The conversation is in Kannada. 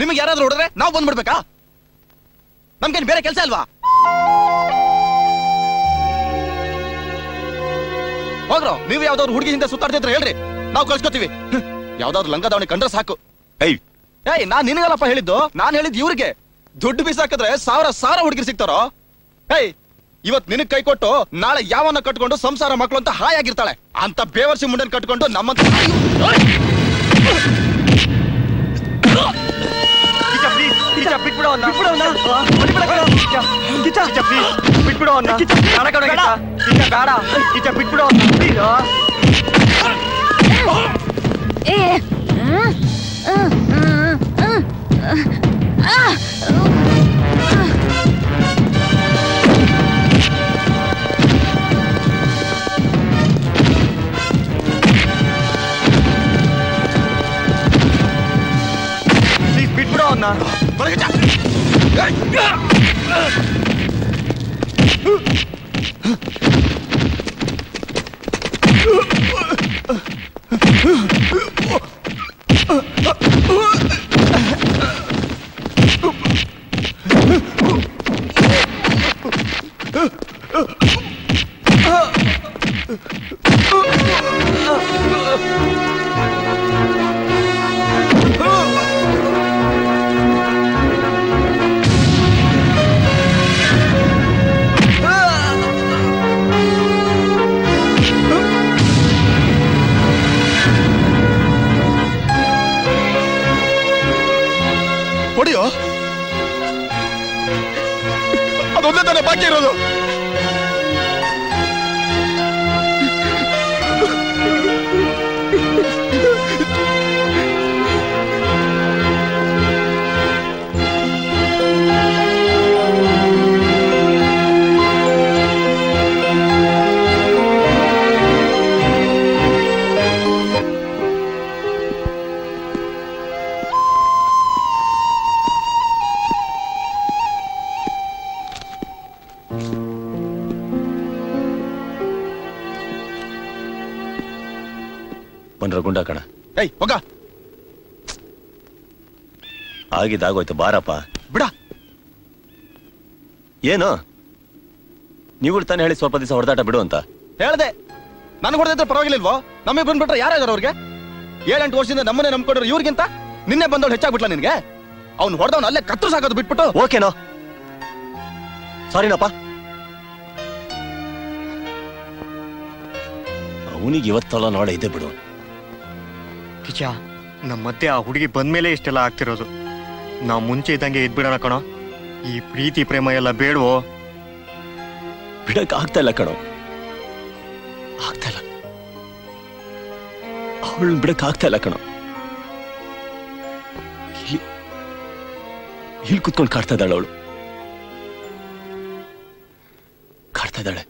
ನಿಮಗೆ ಯಾರಾದ್ರೂ ಹೊಡೆದ್ರೆ ನಾವು ಬಂದ್ಬಿಡ್ಬೇಕಾ? ನಮ್ಗೇನು ಬೇರೆ ಕೆಲಸ ಅಲ್ವಾ? ಹೋಗ್ರೋ, ನೀವು ಯಾವ್ದಾದ್ರು ಹುಡುಗಿ ಹಿಂದೆ ಸುತ್ತಾಡ್ತಿದ್ರೆ ಹೇಳ್ರಿ, ನಾವು ಕಳ್ಸ್ಕೊತೀವಿ. ಯಾವ್ದಾದ್ರು ಲಂಗದಾವಣಿ ಕಂಡ್ರೆ ಸಾಕು. ಏಯ್ ನಾನ್ ನಿನಗಲ್ಲಪ್ಪ ಹೇಳಿದ್ದು, ನಾನ್ ಹೇಳಿದ್ ಇವ್ರಿಗೆ. ದುಡ್ಡು ಬೀಸಾಕಿದ್ರೆ ಸಾವಿರ ಹುಡುಗಿರು ಸಿಗ್ತಾರೋ? ಏಯ್ ಇವತ್ ನಿನಗ್ ಕೈ ಕೊಟ್ಟು ನಾಳೆ ಯಾವನ್ನ ಕಟ್ಕೊಂಡು ಸಂಸಾರ ಮಕ್ಕಳು ಅಂತ ಹಾಯಾಗಿರ್ತಾಳೆ. ಅಂತ ಬೇವರ್ಸಿ ಮುಂಡನ್ ಕಟ್ಕೊಂಡು ನಮ್ಮಂತ ಹೊಡಿಯೋ. ಅದೊಂದೇ ತಾನೇ ಬಾಕಿ ಇರೋದು. ಗುಂಡ ಕಣ. ಏಯ್ ಹೋಗ, ಆಗಿದ್ದಾಗೋಯ್ತು, ಬಾರಪ್ಪ. ಬಿಡ. ಏನು ನೀವು ತಾನೇ ಹೇಳಿ ಸ್ವಲ್ಪ ದಿವಸ ಹೊಡೆದಾಟ ಬಿಡು ಅಂತ ಹೇಳ್ದೆ. ನನ್ಗೆ ಹೊಡೆದಿದ್ರೆ ಪರವಾಗಿಲ್ವೋ? ನಮಗೆ ಬಂದ್ಬಿಟ್ರೆ ಯಾರ್ಯಾರು ಅವ್ರಿಗೆ? 7-8 ವರ್ಷದಿಂದ ನಮ್ಮನೆ ನಂಬ್ಕೊಂಡ್ರೆ ಇವ್ರಿಗಿಂತ ನಿನ್ನೆ ಬಂದವಳು ಹೆಚ್ಚಾಗ್ಬಿಟ್ಲ ನಿನ್ಗೆ? ಅವ್ನು ಹೊಡೆದವ್ನು ಅಲ್ಲೇ ಕತ್ರು ಸಾಕೋದು ಬಿಟ್ಬಿಟ್ಟು. ಓಕೆನೋ, ಸಾರಿನಪ್ಪ. ಅವನಿಗೆ ಇವತ್ತಲ್ಲ ನಾಳೆ ಇದೆ ಬಿಡು. ಕಿಚ, ನಮ್ಮ ಮಧ್ಯೆ ಆ ಹುಡುಗಿ ಬಂದ್ಮೇಲೆ ಇಷ್ಟೆಲ್ಲ ಆಗ್ತಿರೋದು. ನಾವು ಮುಂಚೆ ಇದ್ದಂಗೆ ಇದ್ಬಿಡೋಣ ಕಣೋ. ಈ ಪ್ರೀತಿ ಪ್ರೇಮ ಎಲ್ಲ ಬೇಡವೋ? ಬಿಡಕ್ ಆಗ್ತಾ ಇಲ್ಲ ಕಣೋ, ಆಗ್ತಾ ಇಲ್ಲ. ಅವಳನ್ನ ಬಿಡಕ್ ಆಗ್ತಾ ಇಲ್ಲ ಕಣೋ. ಇಲ್ಲಿ ಕುತ್ಕೊಂಡು ಕಾಡ್ತಾ ಇದ್ದಾಳೆ ಅವಳು, ಕಾಡ್ತಾ ಇದ್ದಾಳೆ.